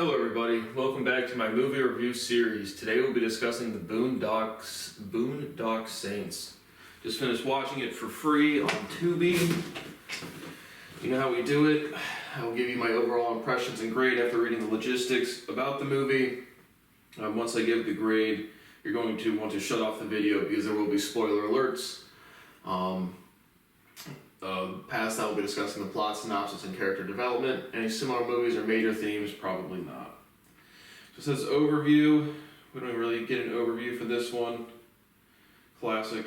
Hello everybody, welcome back to my movie review series. Today we'll be discussing the Boondock Saints. Just finished watching it for free on Tubi. You know how we do it. I will give you my overall impressions and grade after reading the logistics about the movie. Once I give the grade, you're going to want to shut off the video because there will be spoiler alerts. Past that, we'll be discussing the plot, synopsis, and character development. Any similar movies or major themes? Probably not. So it says overview. We don't really get an overview for this one. Classic.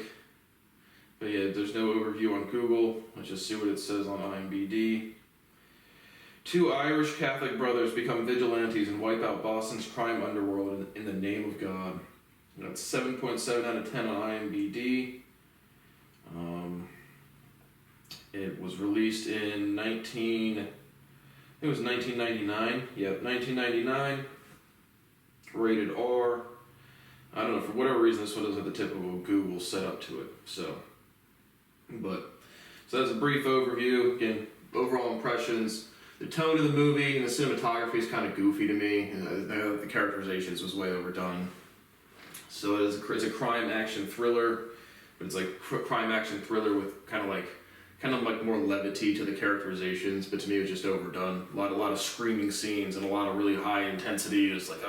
But yeah, there's no overview on Google. Let's just see what it says on IMDb. Two Irish Catholic brothers become vigilantes and wipe out Boston's crime underworld in the name of God. That's 7.7 out of 10 on IMDb. It was released in 1999. Yep, 1999. Rated R. I don't know, for whatever reason this one doesn't have the typical Google setup to it. So that's a brief overview. Again, overall impressions. The tone of the movie and the cinematography is kind of goofy to me. The characterizations was way overdone. So it's a crime action thriller, but it's like crime action thriller with kind of like more levity to the characterizations, but to me it was just overdone. A lot of screaming scenes and a lot of really high intensity. It's like,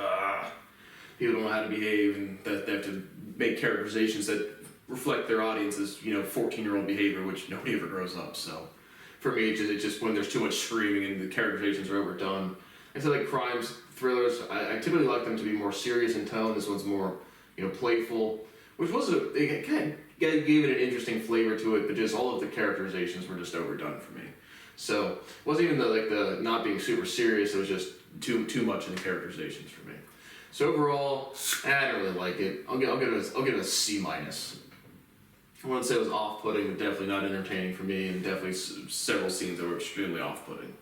people don't know how to behave, and that they have to make characterizations that reflect their audience's, 14-year-old behavior, which nobody ever grows up. So for me, it's just when there's too much screaming and the characterizations are overdone. I feel like crimes, thrillers, I typically like them to be more serious in tone. This one's more, playful, which it kind of gave it an interesting flavor to it, but just all of the characterizations were just overdone for me. So it wasn't even the not being super serious, it was just too much in the characterizations for me. So overall, I don't really like it. I'll give it a C-. I wouldn't say it was off-putting, but definitely not entertaining for me, and definitely several scenes that were extremely off-putting.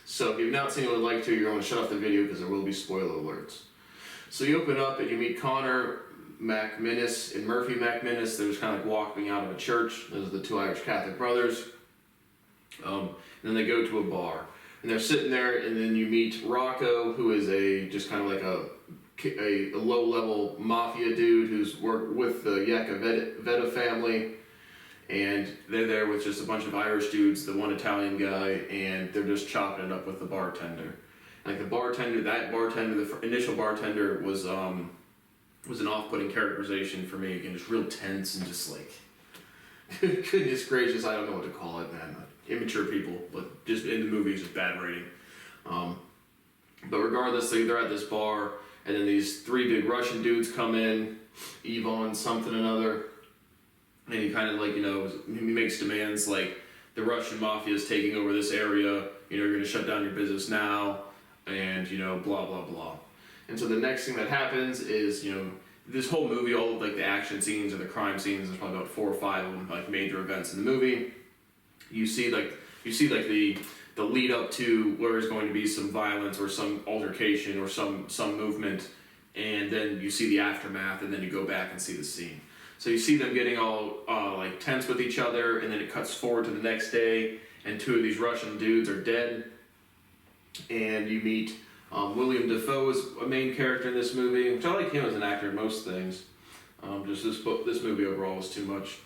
So if you've not seen it and would like to, you're going to shut off the video because there will be spoiler alerts. So you open up and you meet Connor McMinnis and Murphy McMinnis. They're just kind of like walking out of a church. Those are the two Irish Catholic brothers. And then they go to a bar. And they're sitting there, and then you meet Rocco, who is just kind of like a low-level mafia dude who's worked with the Vetta family. And they're there with just a bunch of Irish dudes, the one Italian guy, and they're just chopping it up with the bartender. Like the initial bartender was an off-putting characterization for me. Again, just real tense and just like, goodness gracious, I don't know what to call it, man. Immature people, but just in the movies, just bad rating. But regardless, they're at this bar, and then these three big Russian dudes come in, Ivan something another, and he kind of he makes demands like, the Russian mafia is taking over this area, you're going to shut down your business now, and blah blah blah. And so the next thing that happens is, this whole movie, all of the action scenes or the crime scenes, there's probably about 4 or 5 of them, major events in the movie. You see the lead up to where there's going to be some violence or some altercation or some movement, and then you see the aftermath, and then you go back and see the scene. So you see them getting all tense with each other, and then it cuts forward to the next day, and 2 of these Russian dudes are dead, and you meet William Dafoe is a main character in this movie, which I like him as an actor in most things. Just this movie overall was too much.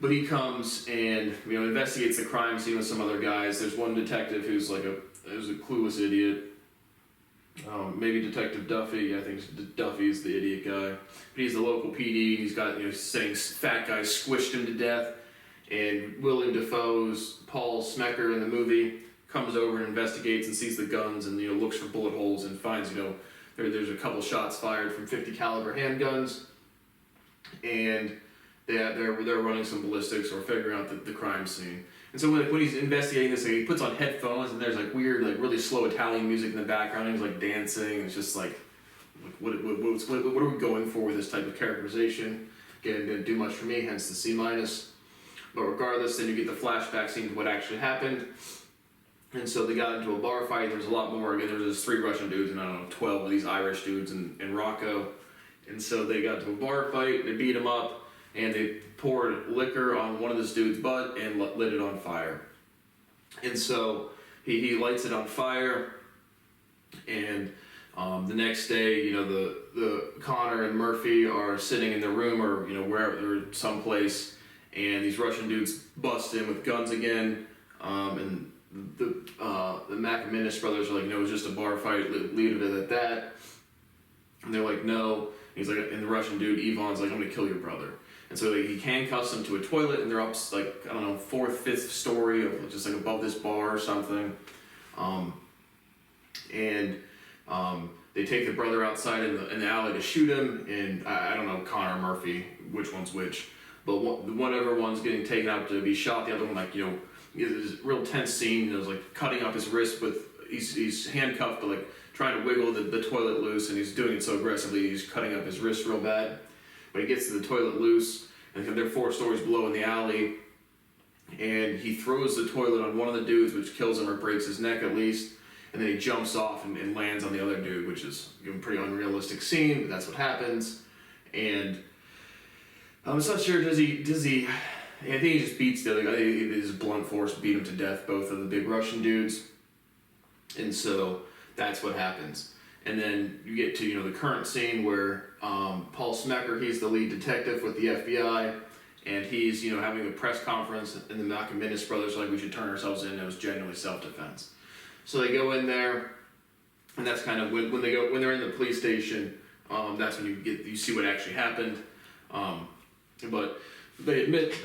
But he comes and investigates the crime scene with some other guys. There's one detective who's a clueless idiot. Maybe Detective Duffy. I think Duffy's the idiot guy. But he's the local PD. He's got saying fat guy squished him to death. And William Dafoe's Paul Smecker in the movie comes over and investigates and sees the guns and looks for bullet holes and finds there's a couple shots fired from .50 caliber handguns, and they're running some ballistics or figuring out the crime scene. And so when he's investigating this, he puts on headphones, and there's weird really slow Italian music in the background. And he's dancing. And it's just what are we going for with this type of characterization? Again, didn't do much for me, hence the C-. But regardless, then you get the flashback scene to what actually happened. And so they got into a bar fight. There was a lot more. Again, there was just 3 Russian dudes and 12 of these Irish dudes and Rocco. And so they got into a bar fight. They beat him up, and they poured liquor on one of this dude's butt and lit it on fire. And so he lights it on fire, and The next day, the Connor and Murphy are sitting in their room or wherever they're someplace, and these Russian dudes bust in with guns again. And the McManus brothers are like, no, it was just a bar fight. Leave it at that. And they're like, no. And he's like, and the Russian dude Ivan's like, I'm gonna kill your brother. And so he handcuffs them to a toilet, and they're up like, I don't know, 4th, 5th story of just like above this bar or something. They take the brother outside in the alley to shoot him, and I don't know, Connor or Murphy, which one's which, but whatever one's getting taken out to be shot, the other one this real tense scene, it's like cutting up his wrist he's handcuffed, but like trying to wiggle the toilet loose, and he's doing it so aggressively, he's cutting up his wrist real bad. But he gets to the toilet loose, and they're 4 stories below in the alley, and he throws the toilet on one of the dudes, which kills him or breaks his neck at least, and then he jumps off and lands on the other dude, which is a pretty unrealistic scene, but that's what happens. And I'm not sure, does he, I think he just beats the other guy. His blunt force beat him to death, both of the big Russian dudes. And so that's what happens. And then you get to, the current scene where Paul Smecker, he's the lead detective with the FBI, and he's, having a press conference, and the McManus brothers are like, we should turn ourselves in. It was genuinely self-defense. So they go in there, and that's kind of when they're in the police station, that's when you see what actually happened. But they admit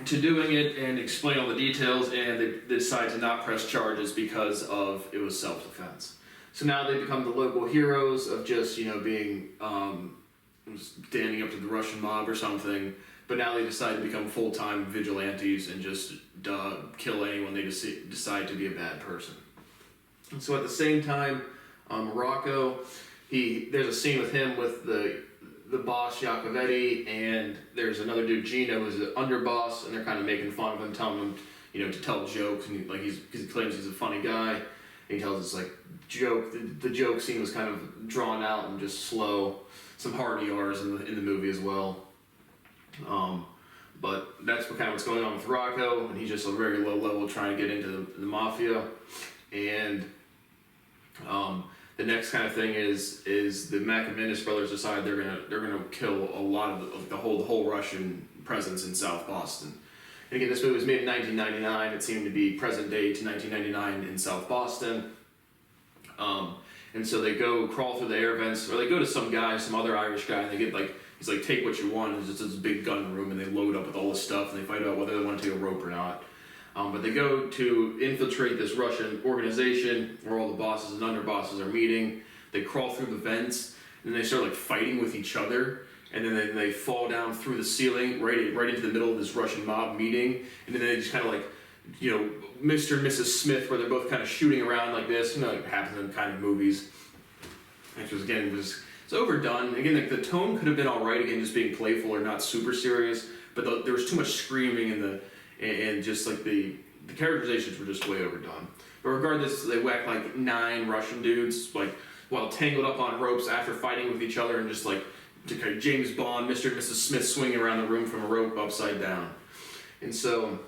to doing it and explain all the details, and they decide to not press charges because of it was self-defense. So now they become the local heroes of just, being, standing up to the Russian mob or something, but now they decide to become full-time vigilantes and just kill anyone they decide to be a bad person. And so at the same time, Rocco, there's a scene with him with the boss, Iacovetti, and there's another dude, Gino, who's the underboss, and they're kind of making fun of him, telling him, to tell jokes, and because he claims he's a funny guy. He tells us joke. The joke scene was kind of drawn out and just slow. Some hard ERs in the movie as well. But that's what's going on with Rocco, and he's just a very low level trying to get into the mafia. And the next kind of thing is the McManus brothers decide they're gonna kill a lot of the whole Russian presence in South Boston. And again, this movie was made in 1999. It seemed to be present day to 1999 in South Boston. And so they crawl through the air vents, or they go to some other Irish guy, and they get he's like, take what you want. It's just this big gun room, and they load up with all this stuff, and they fight out whether they want to take a rope or not. But they go to infiltrate this Russian organization where all the bosses and underbosses are meeting. They crawl through the vents, and then they start fighting with each other. And then they fall down through the ceiling right into the middle of this Russian mob meeting. And then they just kind of Mr. and Mrs. Smith, where they're both kind of shooting around like this. It happens in kind of movies. Which was, again, it's overdone. Again, the tone could have been all right, again, just being playful or not super serious. But there was too much screaming and just the characterizations were just way overdone. But regardless, they whack 9 Russian dudes while tangled up on ropes after fighting with each other, and just James Bond, Mr. and Mrs. Smith swinging around the room from a rope upside down. And so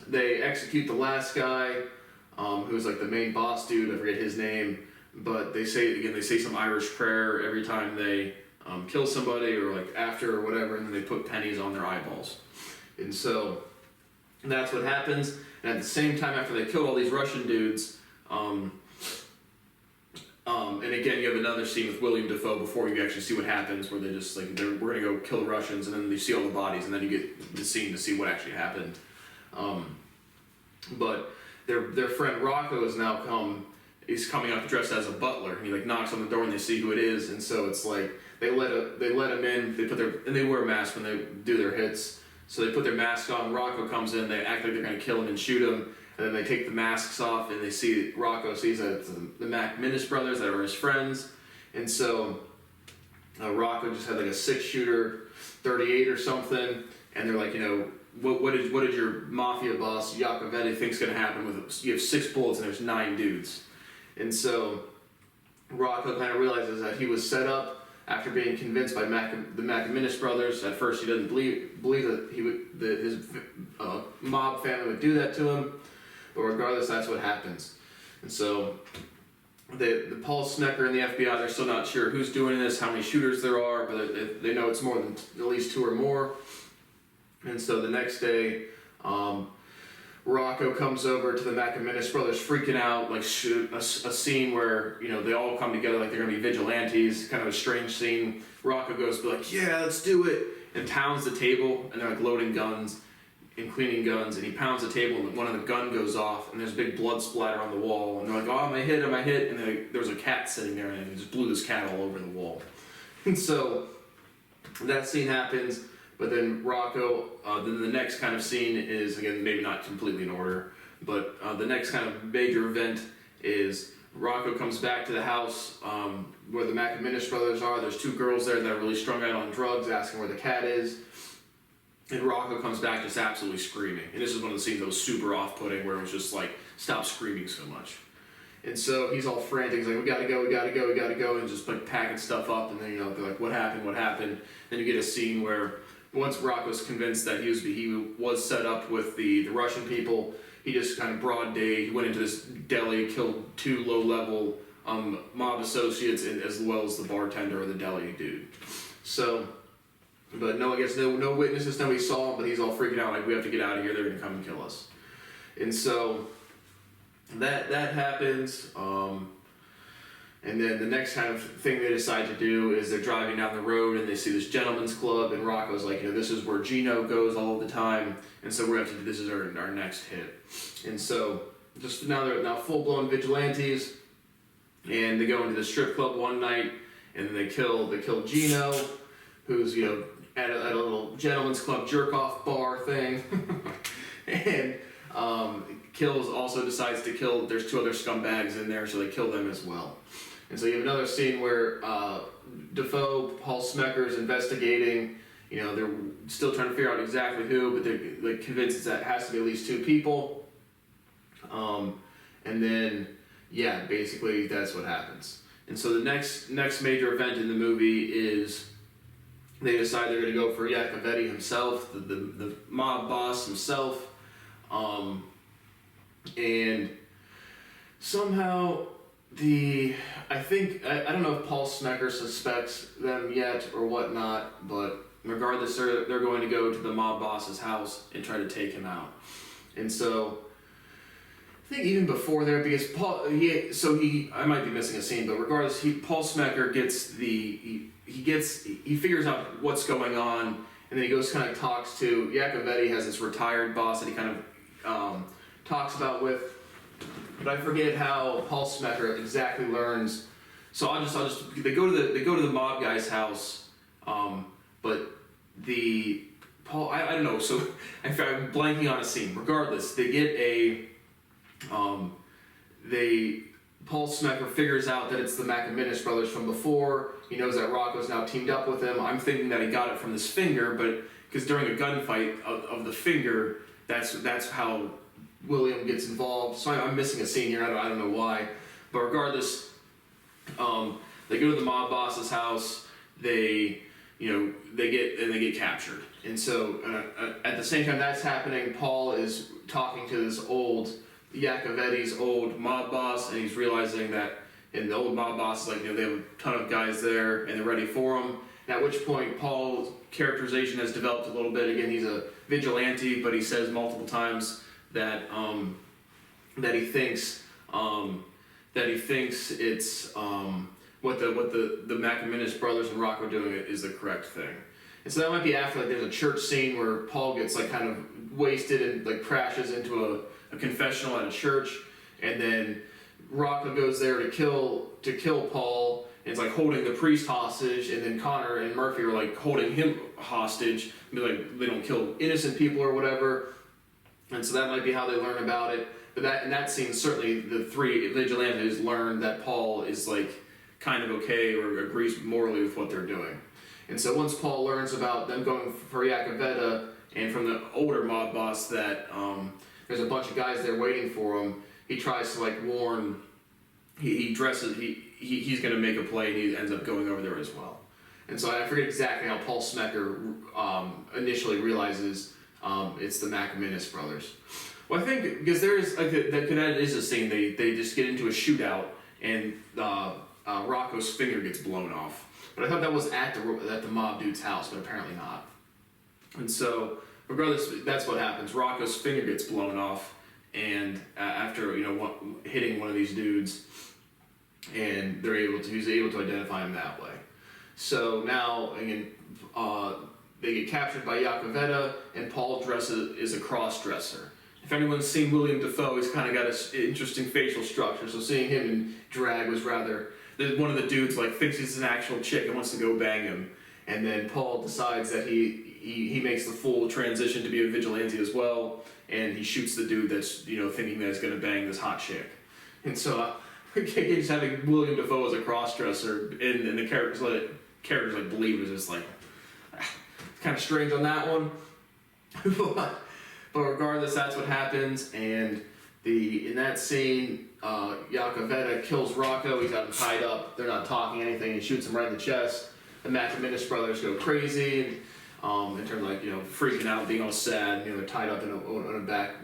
they execute the last guy, who's the main boss dude. I forget his name, but they say some Irish prayer every time they kill somebody or after or whatever, and then they put pennies on their eyeballs. And so that's what happens. And at the same time, after they killed all these Russian dudes, and again, you have another scene with William Dafoe before you actually see what happens, where they just we're gonna go kill the Russians, and then you see all the bodies, and then you get the scene to see what actually happened. But their friend Rocco is now coming up dressed as a butler, and he knocks on the door, and they see who it is, and so it's they let him in. They wear a mask when they do their hits, so they put their mask on. Rocco comes in, they act like they're gonna kill him and shoot him. And then they take the masks off, and Rocco sees that it's the McManus brothers that are his friends. And so Rocco just had a 6-shooter, 38 or something. And they're like, what did your mafia boss, Iacovetti, think's going to happen with you have 6 bullets and there's 9 dudes. And so Rocco kind of realizes that he was set up after being convinced by the McManus brothers. At first, he doesn't believe that his mob family would do that to him. But regardless, that's what happens. And so the Paul Smecker and the FBI, they're still not sure who's doing this, how many shooters there are, but they know it's more than at least 2 or more. And so the next day, Rocco comes over to the McInnes brothers, freaking out, like a scene where, you know, they all come together like they're gonna be vigilantes, kind of a strange scene. Rocco goes to be like, yeah, let's do it, and pounds the table, and they're like loading guns and cleaning guns, and he pounds the table, and one of the gun goes off, and there's big blood splatter on the wall, and they're like, oh, am I hit, and then there was a cat sitting there, and he just blew this cat all over the wall. And so that scene happens. But then Rocco, then the next kind of scene is, again, maybe not completely in order, but the next kind of major event is Rocco comes back to the house where the McInnes brothers are. There's 2 girls there that are really strung out on drugs, asking where the cat is. And Rocco comes back just absolutely screaming. And this is one of the scenes that was super off-putting, where it was just like, stop screaming so much. And so he's all frantic. He's like, we gotta go, and just like packing stuff up. And then, you know, they're like, what happened? Then you get a scene where once Rocco's convinced that he was set up with the Russian people, he just kind of broad day, he went into this deli, killed 2 low-level mob associates, as well as the bartender or the deli dude. So, but no, I guess no witnesses, nobody saw him, but he's all freaking out, like, we have to get out of here, they're gonna come and kill us. And so that happens. And then the next kind of thing they decide to do is they're driving down the road and they see this gentleman's club, and Rocco's like, you know, this is where Gino goes all the time, and so we're this is our next hit. And so just they're now full-blown vigilantes, and they go into the strip club one night, and then they kill Gino, who's, you know, at a little gentleman's club jerk-off bar thing, and also decides to kill, there's 2 other scumbags in there, so they kill them as well. And so you have another scene where Defoe, Paul Smecker, is investigating. You know, they're still trying to figure out exactly who, but they're convinced that it has to be at least 2 people. And then, yeah, basically that's what happens. And so the next major event in the movie is they decide they're going to go for Iacovetti himself, the mob boss himself. And somehow I don't know if Paul Smecker suspects them yet or whatnot, but regardless, they're going to go to the mob boss's house and try to take him out. And so I think even before there, because I might be missing a scene, but regardless, Paul Smecker he figures out what's going on, and then he goes kind of talks to Iacovetti, has this retired boss that he kind of talks about with. But I forget how Paul Smecker exactly learns. So they go to the mob guy's house, but I don't know. So I'm blanking on a scene. Regardless, they get Paul Smecker figures out that it's the McInnes brothers from before. He knows that Rocco's now teamed up with him. I'm thinking that he got it from this finger, but because during a gunfight of the finger, that's how William gets involved. So I'm missing a scene here. I don't know why, but regardless, they go to the mob boss's house. They get captured, and so at the same time that's happening, Paul is talking to this Iacovetti's old mob boss, and he's realizing that, and the old mob boss is like, you know, they have a ton of guys there and they're ready for him. At which point Paul's characterization has developed a little bit. Again, he's a vigilante, but he says multiple times that he thinks it's what the McInnes brothers and Rocco doing is the correct thing. And so that might be after, like, there's a church scene where Paul gets like kind of wasted and like crashes into a confessional at a church, and then Rocco goes there to kill Paul, and it's like holding the priest hostage, and then Connor and Murphy are like holding him hostage, be like, they don't kill innocent people or whatever. And so that might be how they learn about it. But in that scene, certainly the 3 vigilantes learn that Paul is like kind of okay or agrees morally with what they're doing. And so once Paul learns about them going for Iacovetti, and from the older mob boss that there's a bunch of guys there waiting for him, he tries to like warn. He's going to make a play, and he ends up going over there as well. And so I forget exactly how Paul Smecker initially realizes it's the McInnes brothers. Well, I think because there is like that is a scene they just get into a shootout, and Rocco's finger gets blown off. But I thought that was at the mob dude's house, but apparently not. And so, regardless, that's what happens. Rocco's finger gets blown off, and after hitting one of these dudes, and he's able to identify him that way. So now again, they get captured by Yakavetta, and Paul dresses is a cross-dresser. If anyone's seen William Dafoe, he's kind of got an interesting facial structure. So seeing him in drag was rather. One of the dudes thinks he's an actual chick and wants to go bang him, and then Paul decides that he makes the full transition to be a vigilante as well, and he shoots the dude that's thinking that he's gonna bang this hot chick, and so just having William Dafoe as a cross-dresser and the characters believe is just kind of strange on that one, but regardless, that's what happens, and in that scene. Yakavetta kills Rocco. He's got him tied up. They're not talking anything. He shoots him right in the chest. The McInnes brothers go crazy, and, in terms of freaking out, being all sad. They're tied up in a back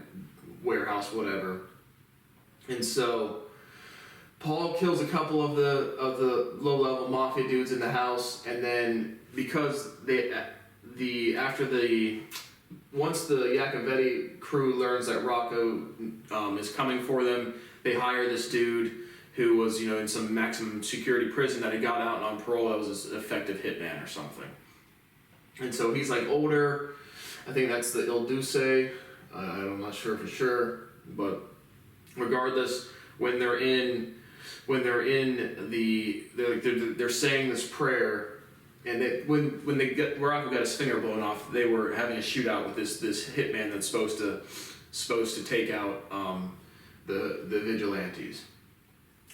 warehouse, whatever. And so Paul kills a couple of the low-level mafia dudes in the house, and then because once the Yacovetti crew learns that Rocco is coming for them, they hire this dude who was, in some maximum security prison that he got out and on parole. That was his effective hitman or something. And so he's older. I think that's the Il Duce. I'm not sure for sure, but regardless, when they're saying this prayer. And when Rocco got his finger blown off, they were having a shootout with this hitman that's supposed to take out the vigilantes.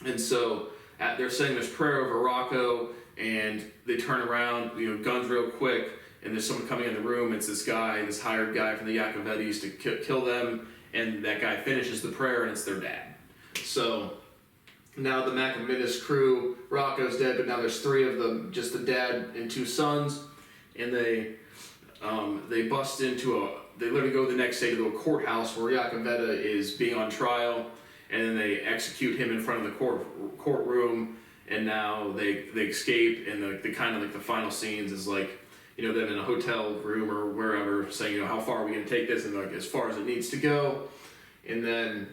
And so they're saying this prayer over Rocco, and they turn around, guns real quick, and there's someone coming in the room. It's this hired guy from the Yacovettis to kill them, and that guy finishes the prayer, and it's their dad. So now the McInnes crew, Rocco's dead, but now there's three of them, just the dad and two sons, and they bust they literally go the next day to a courthouse where Yakavetta is being on trial, and then they execute him in front of the courtroom, and now they escape, and the final scenes is them in a hotel room or wherever saying, how far are we going to take this, and as far as it needs to go, and then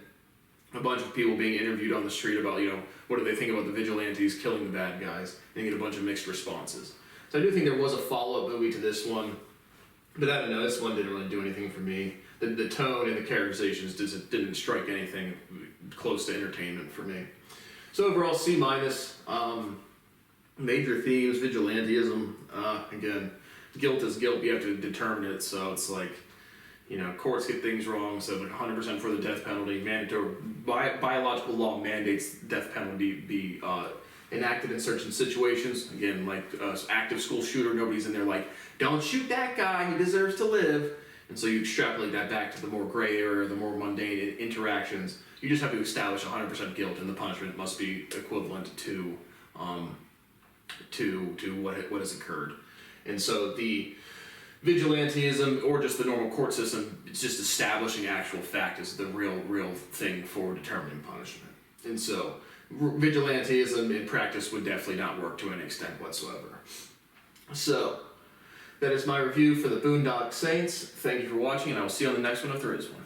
a bunch of people being interviewed on the street about, what do they think about the vigilantes killing the bad guys. They get a bunch of mixed responses. So I do think there was a follow-up movie to this one, but I don't know, this one didn't really do anything for me. The tone and the characterizations didn't strike anything close to entertainment for me. So overall, C-. Major themes, vigilantism, again, guilt is guilt, you have to determine it, so it's courts get things wrong, so 100% for the death penalty. Mandatory biological law mandates death penalty be enacted in certain situations. Again, active school shooter, nobody's in there don't shoot that guy, he deserves to live. And so you extrapolate that back to the more gray area, the more mundane interactions. You just have to establish 100% guilt, and the punishment must be equivalent to what has occurred. And so the vigilantism, or just the normal court system, it's just establishing actual fact is the real thing for determining punishment. And so vigilantism in practice would definitely not work to any extent whatsoever. So that is my review for the Boondock Saints. Thank you for watching, and I will see you on the next one if there is one.